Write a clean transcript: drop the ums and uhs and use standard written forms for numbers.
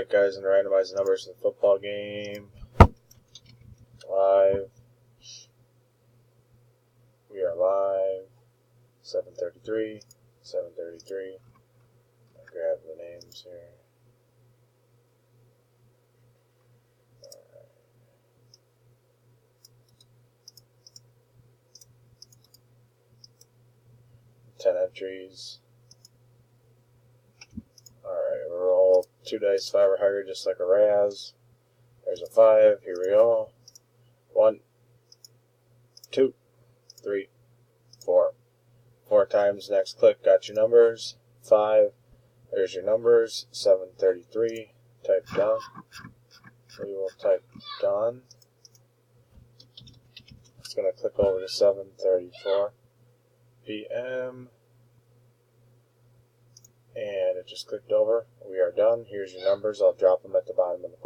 Alright guys, and randomize the numbers in the football game. Live. We are live. 7:33. 7:33. I'll grab the names here. Alright. Ten entries. Alright, roll 2 dice, 5 or higher, just like a Raz. There's a 5. Here we go. 1, 2, 3, 4. 4 times. Next click. Got your numbers. 5. There's your numbers. 7:33. Type done. We will type done. It's going to click over to 7:34 p.m. And it just clicked over. We are done. Here's your numbers. I'll drop them at the bottom of the